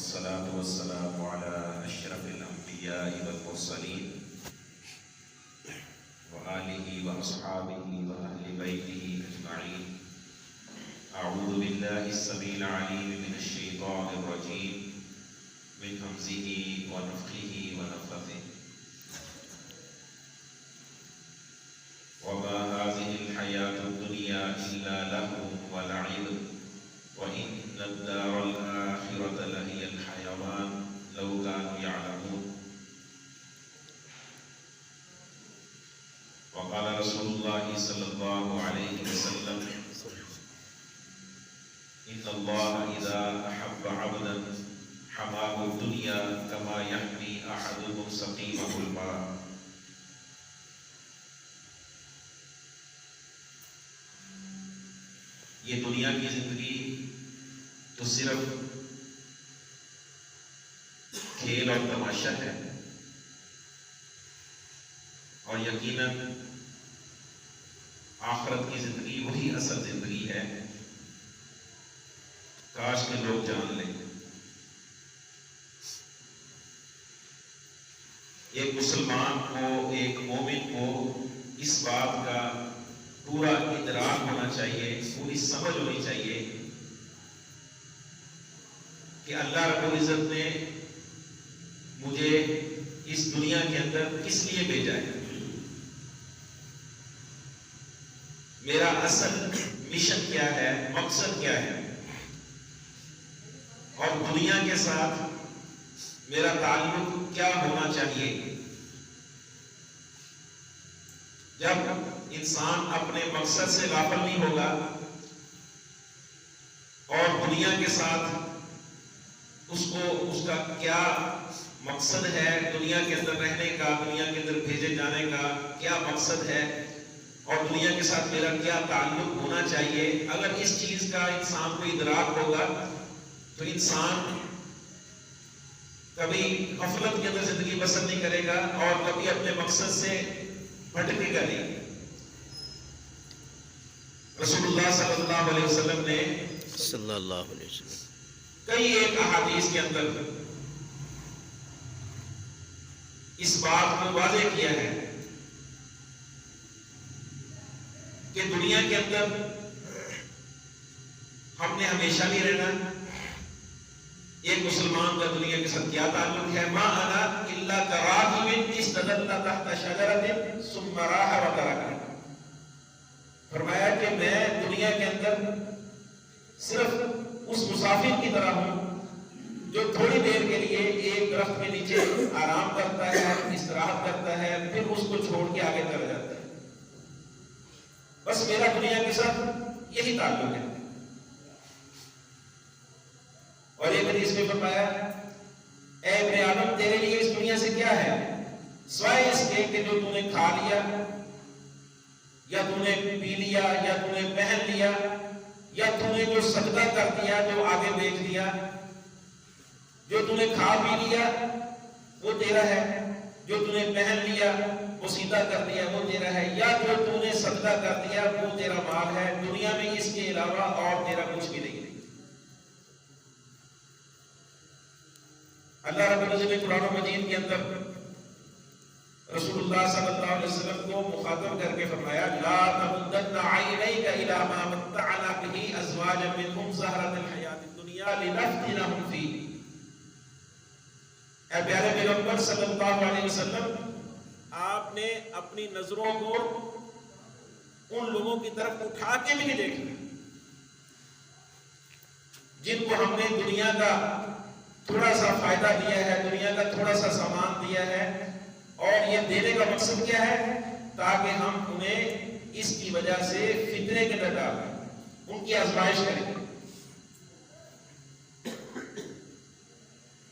والصلاة والسلام على أشرف الأنبياء والمرسلين وآله وأصحابه وأهل بيته أجمعين. أعوذ بالله السميع العليم من الشيطان الرجيم من همزه ونفخه ونفثه. وما هذه الحياة الدنيا إلا لهو ولعب وإن الدار الآخرة لهي الحيوان لو كانوا يعلمون. وقال رسول الله صلى الله عليه وسلم: إن الله إذا أحب عبدا حماه الدنيا كما يحمي أحدكم سقيمه الماء. یہ دنیا کی زندگی تو صرف کھیل اور تماشا ہے، اور یقیناً آخرت کی زندگی وہی اصل زندگی ہے. کاش کے لوگ جان لیں. ایک مسلمان کو، ایک مومن کو اس بات کا پورا ادراک ہونا چاہیے، پوری سمجھ ہونی چاہیے کہ اللہ رب العزت نے مجھے اس دنیا کے اندر کس لیے بھیجا ہے. میرا اصل مشن کیا ہے، مقصد کیا ہے، اور دنیا کے ساتھ میرا تعلق کیا ہونا چاہیے. جب انسان اپنے مقصد سے غافل نہیں ہوگا اور دنیا کے ساتھ اس کا کیا مقصد ہے، دنیا کے اندر رہنے کا، دنیا کے اندر بھیجے جانے کا کیا مقصد ہے، اور دنیا کے ساتھ میرا کیا تعلق ہونا چاہیے، اگر اس چیز کا انسان کو ادراک ہوگا تو انسان کبھی غفلت کے اندر زندگی بسر نہیں کرے گا اور کبھی اپنے مقصد سے بھٹکے گا نہیں. رسول اللہ صلی اللہ علیہ وسلم نے کئی ایک احادیث کے اندر اس بات کو واضح کیا ہے کہ دنیا کے اندر ہم نے ہمیشہ نہیں رہنا. ایک مسلمان کا دنیا کے ساتھ کیا تعلق ہے؟ ما انا الا کراکب استظل تحت شجرۃ ثم راح وترکها. فرمایا کہ میں دنیا کے اندر صرف اس مسافر کی طرح ہوں جو تھوڑی دیر کے لیے ایک درخت کے نیچے آرام کرتا ہے، استراحت کرتا ہے، پھر اس کو چھوڑ کے آگے چلا جاتا ہے. بس میرا دنیا کے ساتھ یہی تعلق ہے. اور ایک حدیث میں فرمایا: اے ابن آدم، تیرے لیے اس دنیا سے کیا ہے سوائے اس کے کہ جو تو نے کھا لیا، یا تو نے پی لیا، یا تو نے پہن لیا، یا تو نے جو صدقہ کر دیا، جو آگے بیچ دیا. جو تو نے کھا پی لیا وہ تیرا ہے، جو تو نے پہن لیا وہ سیدھا کر دیا وہ تیرا ہے، یا جو تو نے صدقہ کر دیا وہ تیرا مال ہے. دنیا میں اس کے علاوہ اور تیرا کچھ بھی نہیں. اللہ رب العزت نے قرآن مجید کے اندر رسول اللہ صلی اللہ علیہ وسلم کو مخاطب کر کے فرمایا: لا تمدن عینیک الی ما متعنا به ازواجا منهم زہرۃ الحیاۃ الدنیا لنفتنہم فیہ. اے پیارے پیغمبر صلی اللہ علیہ وسلم، آپ نے اپنی نظروں کو ان لوگوں کی طرف اٹھا کے بھی نہیں دیکھنا جن کو ہم نے دنیا کا تھوڑا سا فائدہ دیا ہے، دنیا کا تھوڑا سا سامان دیا ہے، اور یہ دینے کا مقصد کیا ہے؟ تاکہ ہم انہیں اس کی وجہ سے فتنے کے اندر ڈالیں، ان کی آزمائش کریں.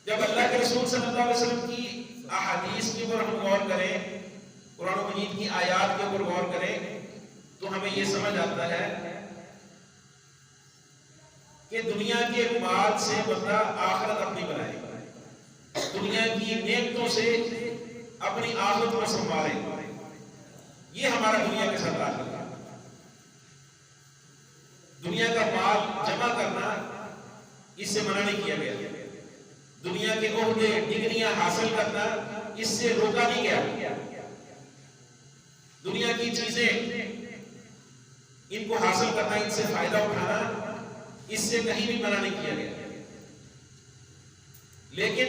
جب اللہ کے رسول صلی اللہ علیہ وسلم کی احادیث کے اوپر ہم غور کریں، قرآن مجید کی آیات کے اوپر غور کریں، تو ہمیں یہ سمجھ آتا ہے کہ دنیا کے مال سے بندہ آخرت اپنی بنائے، دنیا کی نعمتوں سے اپنی آخرت کو سنبھالے. یہ ہمارا دنیا کے ساتھ تعلق ہے. دنیا کا مال جمع کرنا اس سے منع نہیں کیا گیا، دنیا کے عہدے ڈگریاں حاصل کرنا اس سے روکا نہیں گیا. دنیا کی چیزیں ان کو حاصل کرنا، ان سے فائدہ اٹھانا، اس سے کہیں بھی منع نہیں کیا گیا. لیکن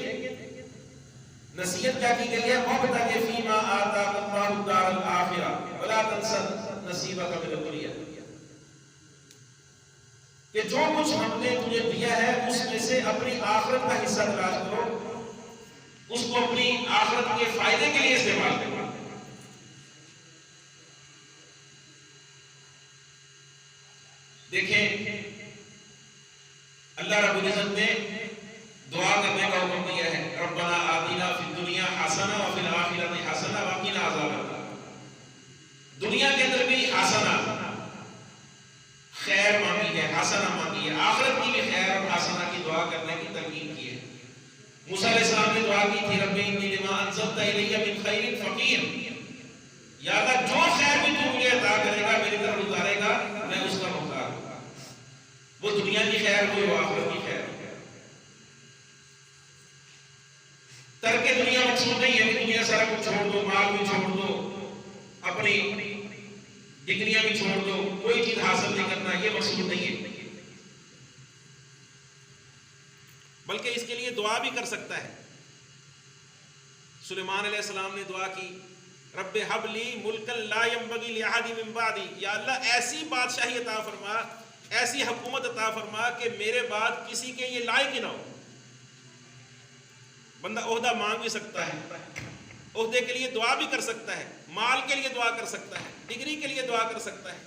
نصیحت کیا کی گئی ہے؟ وَابْتَغِ فِيمَا آتَاكَ اللَّهُ الدَّارَ الْآخِرَةَ وَلَا تَنْسَ نَصِيبَكَ مِنَ الدُّنْيَا، کہ جو کچھ ہم نے تجھے دیا ہے اس میں سے اپنی آخرت کا حصہ تلاش کرو، اس کو اپنی آخرت کے فائدے کے لیے استعمال کرو. دیکھیں اللہ رب العزت نے دعا کرنے کا حکم دیا ہے، ربنا آتنا فی الدنیا حسنہ وفی الآخرۃ حسنہ وقنا عذاب النار. دنیا کے اندر بھی حسنہ خیر مانگی ہے، حسنہ مانگی ہے، آخرت کی بھی خیر اور حسنہ کی دعا کرنے کی تلقین کی ہے. موسیٰ علیہ السلام نے دعا کی تھی، رب انی لما انزلت الی من خیر فقیر، یا اللہ جو خیر بھی تو مجھے عطا کرے گا، میری طرف اتارے گا، میں اس کا محتاج ہوں. وہ دنیا کی خیر ہوئی، وہ آخرت کی خیر. ترک دنیا مقصود نہیں ہے کہ دنیا سارا کچھ چھوڑ دو، مال بھی چھوڑ دو، اپنی ڈگریاں بھی چھوڑ دو، کوئی چیز حاصل نہیں کرنا، یہ مقصود نہیں ہے. بلکہ اس کے لیے دعا بھی کر سکتا ہے. سلیمان علیہ السلام نے دعا کی، رب ہب لی ملکا لا ينبغی لأحد من بعدی، یا اللہ ایسی بادشاہی عطا فرما، ایسی حکومت عطا فرما کہ میرے بعد کسی کے یہ لائق ہی نہ ہو. بندہ عہدہ مانگ بھی سکتا ہے، عہدے کے لیے دعا بھی کر سکتا ہے، مال کے لیے دعا کر سکتا ہے، ڈگری کے لیے دعا کر سکتا ہے،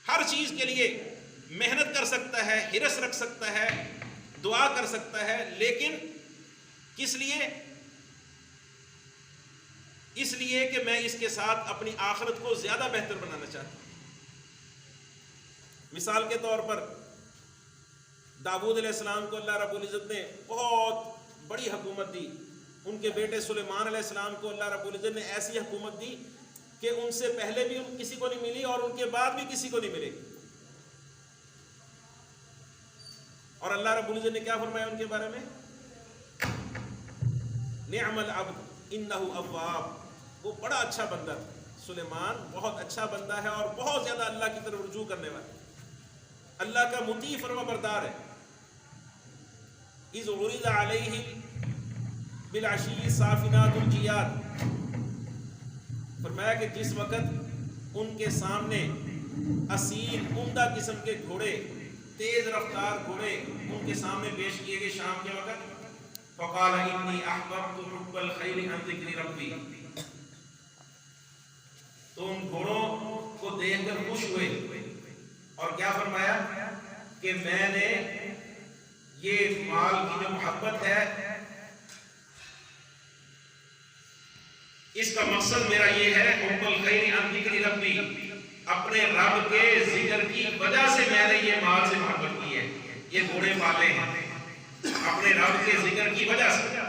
ہر چیز کے لیے محنت کر سکتا ہے، ہرس رکھ سکتا ہے، دعا کر سکتا ہے. لیکن کس لیے؟ اس لیے کہ میں اس کے ساتھ اپنی آخرت کو زیادہ بہتر بنانا چاہتا ہوں. مثال کے طور پر داؤد علیہ السلام کو اللہ رب العزت نے بہت بڑی حکومت دی. ان کے بیٹے سلیمان علیہ السلام کو اللہ رب العزت نے ایسی حکومت دی کہ ان سے پہلے بھی کسی کو نہیں ملی اور ان کے بعد بھی کسی کو نہیں ملے گی. اور اللہ رب العزت نے کیا فرمایا ان کے بارے میں؟ نعم العبد انہ اواب، وہ بڑا اچھا بندہ تھا. سلیمان بہت اچھا بندہ ہے اور بہت زیادہ اللہ کی طرف رجوع کرنے والا، اللہ کا مطیع فرما بردار ہے. اذ عرض علیہ بالعشی الصافنات الجیاد، فرمایا کہ جس وقت ان کے سامنے اصیل عمدہ قسم کے گھوڑے، تیز رفتار گھوڑے ان کے سامنے پیش کیے گئے شام کے وقت، فقال انی احببت حب الخیل عن ذکر ربی، تو ان گھوڑوں کو دیکھ کر خوش ہوئے اور کیا فرمایا کہ میں نے یہ مال کی جو محبت ہے اس کا مقصد میرا یہ ہے، حب الخیل عن ذکر ربی، اپنے رب کے ذکر کی وجہ سے میں نے یہ مال سے محبت کی ہے، یہ گھوڑے پالے ہیں اپنے رب کے ذکر کی وجہ سے.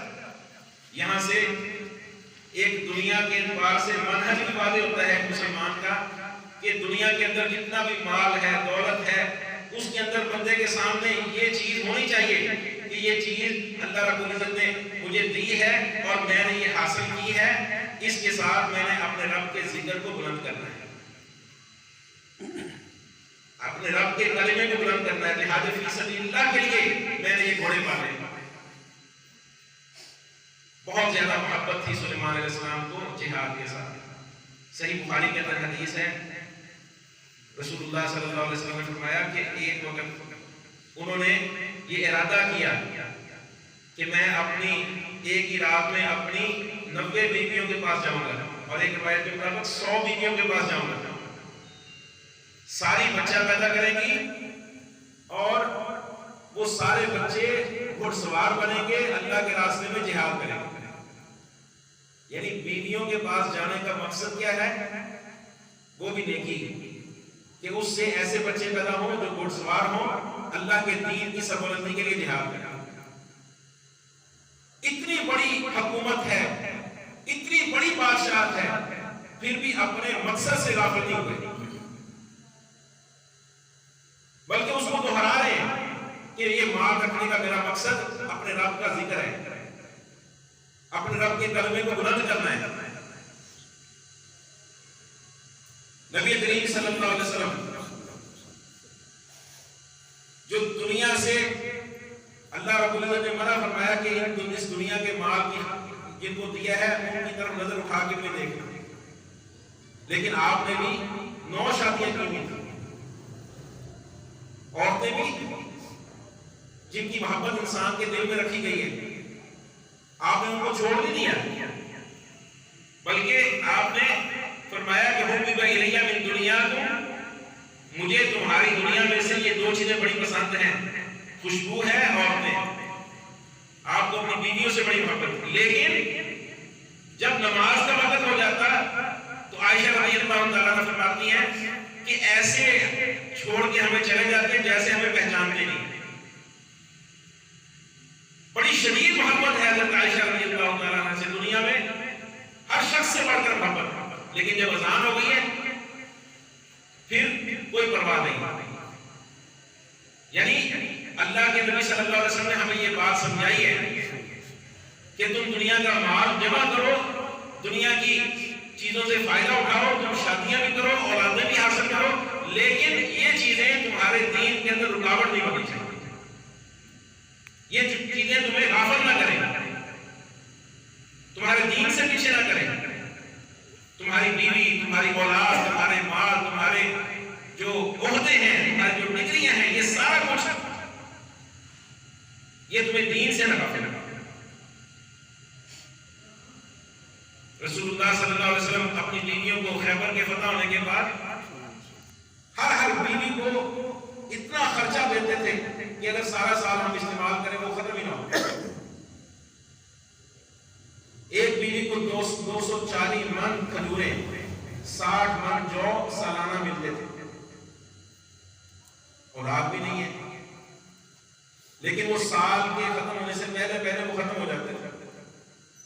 یہاں سے ایک دنیا کے اعتبار سے منہج بھی واضح ہوتا ہے مسلمان کا کہ دنیا کے اندر جتنا بھی مال ہے، دولت ہے، اس کے اندر بندے کے سامنے یہ چیز ہونی چاہیے کہ یہ چیز اللہ رب العزت نے مجھے دی ہے اور میں نے یہ حاصل کی ہے، اس کے ساتھ میں نے اپنے رب کے ذکر کو بلند کرنا ہے، اپنے رب کے کلمے کو بلند کرنا ہے. جہاد فی سبیل اللہ کے لیے میں نے یہ گھوڑے پالے. بہت زیادہ محبت تھی سلیمان علیہ السلام کو جہاد کے ساتھ. صحیح بخاری کے اندر حدیث ہے، رسول اللہ صلی اللہ علیہ وسلم نے فرمایا کہ ایک وقت انہوں نے یہ ارادہ کیا کہ میں اپنی ایک ہی رات میں اپنی 90 بیویوں کے پاس جاؤں گا، اور ایک روایت کے مطابق 100 بیویوں کے پاس جاؤں گا. ساری بچہ پیدا کریں گی اور وہ سارے بچے گھڑ سوار بنیں گے، اللہ کے راستے میں جہاد کریں گے. یعنی بیویوں کے پاس جانے کا مقصد کیا ہے؟ وہ بھی نیکی کہ اس سے ایسے بچے پیدا ہوں جو گھڑ سوار ہوں، اللہ کے دین کی سربلندی کے لیے جہاد کریں. اتنی بڑی حکومت ہے، اتنی بڑی بادشاہت ہے، پھر بھی اپنے مقصد سے غافل نہیں ہوئے، بلکہ اس کو دہرا رہے ہیں کہ یہ مال رکھنے کا میرا مقصد اپنے اپنے رب کا ذکر ہے، اپنے رب کے کلمے کو بلند کرنا ہے. نبی کریم صلی اللہ علیہ وسلم جو دنیا سے اللہ رب العزت نے منع فرمایا کہ اس دنیا کے مال کی جن کو دیا ہے ان کی طرف نظر اٹھا کے بھی دیکھنا، لیکن آپ نے بھی 9 شادیاں کی ہوئی تھی. عورتیں بھی جن کی محبت انسان کے دل میں رکھی گئی ہے، آپ نے ان کو چھوڑ نہیں دیا، بلکہ آپ نے فرمایا کہ حبب الیہ من دنیاکم، مجھے تمہاری دنیا میں سے یہ 2 چیزیں بڑی پسند ہیں، خوشبو ہے اور عورتیں. آپ کو اپنی بیویوں سے بڑی محبت. لیکن جب نماز کا وقت ہو جاتا تو عائشہ رضی اللہ عنہا فرماتی ہیں کہ ایسے چھوڑ کے ہمیں چلے جاتے ہیں جیسے ہمیں پہچانتے نہیں. بڑی شدید محبت ہے حضرت عائشہ رضی اللہ عنہا سے دنیا میں، ہر شخص سے بڑھ کر محبت. لیکن جب اذان ہو گئی ہے پھر کوئی پرواہ نہیں. یعنی اللہ کے نبی صلی اللہ علیہ وسلم نے ہمیں یہ بات سمجھائی ہے کہ تم دنیا کا مال جمع کرو، دنیا کی چیزوں سے فائدہ اٹھاؤ، تم شادیاں بھی کرو، اولادیں بھی حاصل کرو، لیکن یہ چیزیں تمہارے دین کے اندر رکاوٹ نہیں بنی چاہیے. یہ چیزیں تمہیں غافل نہ کریں، تمہارے دین سے پیچھے نہ کریں. تمہاری بیوی، تمہاری اولاد، تمہارے مال، تمہارے جو عہدے ہیں، تمہاری جو ڈگریاں ہیں، یہ سارا کچھ یہ تمہیں دین سے نہ غافل کرے. رسول اللہ صلی اللہ علیہ وسلم اپنی بیویوں کو خیبر کے فتح ہونے کے بعد ہر بیوی کو اتنا خرچہ دیتے تھے کہ اگر سارا سال ہم استعمال کریں وہ ختم ہی نہ ہو. ایک بیوی کو 240 من کھجوریں، 60 من جو سالانہ ملتے تھے. اولاد بھی نہیں ہے لیکن وہ سال کے ختم ہونے سے پہلے وہ ختم ہو جاتے تھے.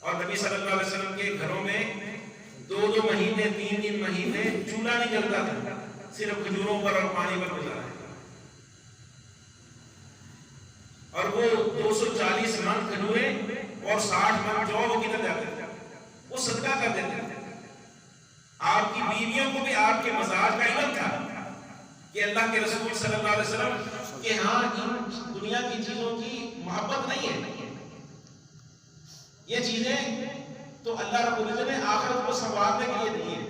اور نبی صلی اللہ علیہ وسلم کے گھروں میں 2 مہینے 3 مہینے چولہا نہیں جلتا تھا، صرف کھجوروں پر اور پانی پر گزارا. اور وہ 240 من کھجوریں اور 60 من جو وہ کدھر جاتے تھے؟ وہ صدقہ کر دیتے تھے. آپ کی بیویوں کو بھی آپ کے مزاج کا علم تھا کہ اللہ کے رسول صلی اللہ علیہ وسلم کہ ہاں ان دنیا کی چیزوں کی محبت نہیں ہے، یہ چیزیں تو اللہ رب العزت نے آخرت کو سنوارنے کے لیے دی ہیں.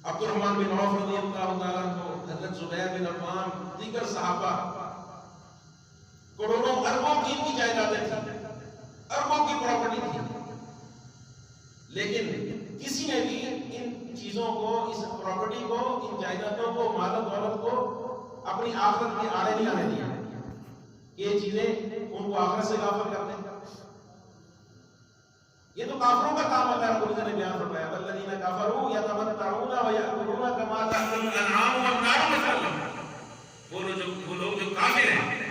عبد الرحمن بن عوف رضی اللہ تعالیٰ عنہ، حضرت زبیر بن عوام، دیگر صحابہ، کروڑوں اربوں کی جائیدادیں تھیں، اربوں کی پراپرٹی تھی، لیکن کسی نے بھی ان چیزوں کو، اس پراپرٹی کو، ان جائیدادوں کو، مال و دولت کو اپنی آخرت کے آڑے نہیں آنے دیا. یہ چیزیں ان کو آخرت سے غافل کرتے ہیں. یہ تو کافروں کا کام اللہ رب العزت نے بیان فرمایا، والذین کفروا یتمتعون ویأکلون کما تأکل الانعام والنار مثوا. وہ لوگ جو کافر ہیں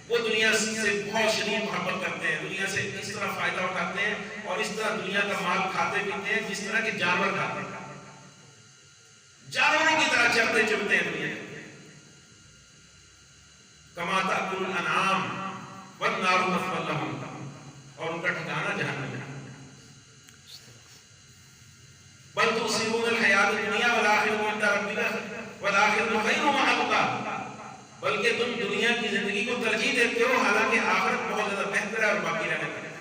وہ دنیا سے بہت شدید محبت کرتے ہیں، دنیا سے اس طرح فائدہ اٹھاتے ہیں اور اس طرح دنیا کا مال کھاتے پیتے ہیں جس طرح کے جانور کھاتے ہیں. جانوروں کی طرح چلتے چلتے ہیں دنیا کما تأکل الانعام والنار مثوا لهم، اور ان کا ٹھکانہ جہنم ہے. بل تؤثرون الحیات الدنیا والآخرۃ عند ربک والآخرۃ خیر وابقى، بلکہ تم دنیا کی زندگی کو ترجیح دیتے ہو حالانکہ آخرت بہت زیادہ بہتر ہے اور باقی رہنے والی ہے.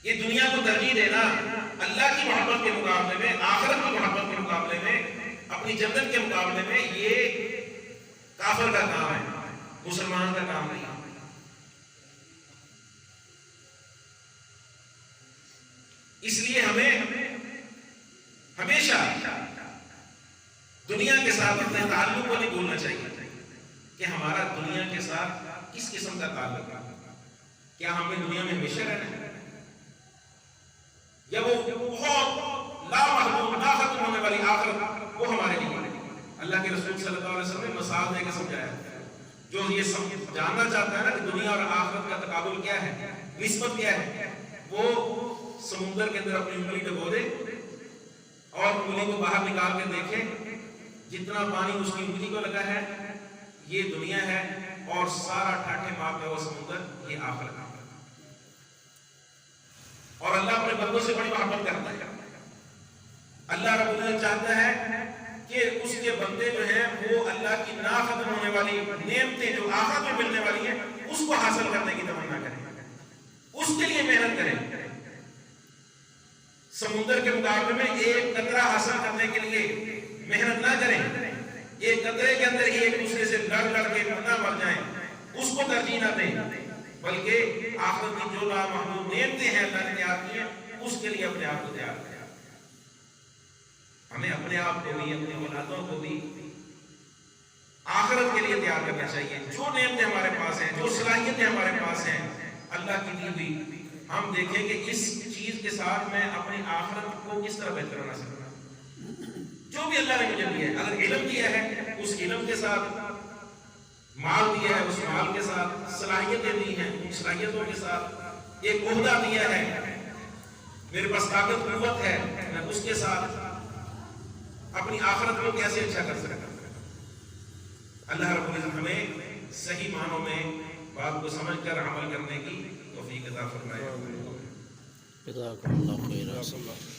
یہ دنیا کو ترجیح دینا اللہ کی محبت کے مقابلے میں، آخرت کی محبت کے مقابلے میں، اپنی جنت کے مقابلے میں، یہ کافر کا کام ہے، مسلمان کا کام نہیں. اس لیے ہمیں ہمیشہ دنیا کے ساتھ اپنے تعلق کو نہیں بھولنا چاہیے کہ ہمارا دنیا کے ساتھ کس قسم کا تعلق ہے. کیا ہمیں دنیا میں ہمیشہ رہنا ہے یا وہ بہت لا محدود لا ختم ہونے والی آخرت وہ ہمارے لیے؟ اللہ کے رسول صلی اللہ علیہ وسلم نے مثال دے کے سمجھایا. جو یہ سب جاننا چاہتا ہے نا کہ دنیا اور آخرت کا تقابل کیا ہے، نسبت کیا ہے، وہ سمندر کے اندر اپنی انگلی ڈبو دے اور انگلی کو باہر نکال کے دیکھے. جتنا پانی اس کی انگلی کو لگا ہے یہ دنیا ہے، اور سارا ٹھاٹھے مار کا وہ سمندر یہ آخرت ہے۔ اور اللہ اپنے بندوں سے بڑی محبت کرتا ہے۔ اللہ رب العزت چاہتا ہے کہ اس کے بندے جو ہیں وہ اللہ کی نا ختم ہونے والی نعمتیں جو آخرت میں ملنے والی ہیں اس کو حاصل کرنے کی تمنا کریں، اس کے لیے محنت کریں۔ سمندر کے مقابلے میں ایک قطرہ حاصل کرنے کے لیے محنت نہ کریں، ایک قطرے کے اندر ہی ایک دوسرے سے لڑ کے نہ مر جائیں، اس کو ترجیح نہ دیں، بلکہ آخرت کی جو لامحدود نعمتیں ہیں اللہ نے تیار کی ہیں اس کے لیے اپنے آپ کو تیار کریں۔ ہمیں اپنے آپ کو بھی اپنی اولادوں کو بھی آخرت کے لیے تیار کرنا چاہیے۔ جو نعمتیں ہمارے پاس ہیں، جو صلاحیتیں ہمارے پاس ہیں اللہ کی دی ہوئی، ہم دیکھیں کہ اس چیز کے ساتھ میں اپنی آخرت کو کس طرح بہتر بنا سکتا ہوں۔ جو بھی اللہ نے مجھے دیا ہے، اگر علم دیا ہے اس علم کے ساتھ، مال دیا ہے اس مال کے ساتھ، صلاحیتیں دی ہیں ان صلاحیتوں کے ساتھ، ایک عہدہ دیا ہے، میرے پاس طاقت قوت ہے، میں اس کے ساتھ اپنی آخرت کو کیسے اچھا کر سکتا ہوں۔ اللہ رب العزت ہمیں صحیح معنوں میں بات کو سمجھ کر عمل کرنے کی توفیق عطا فرمائے۔ جزاکم اللہ خیر۔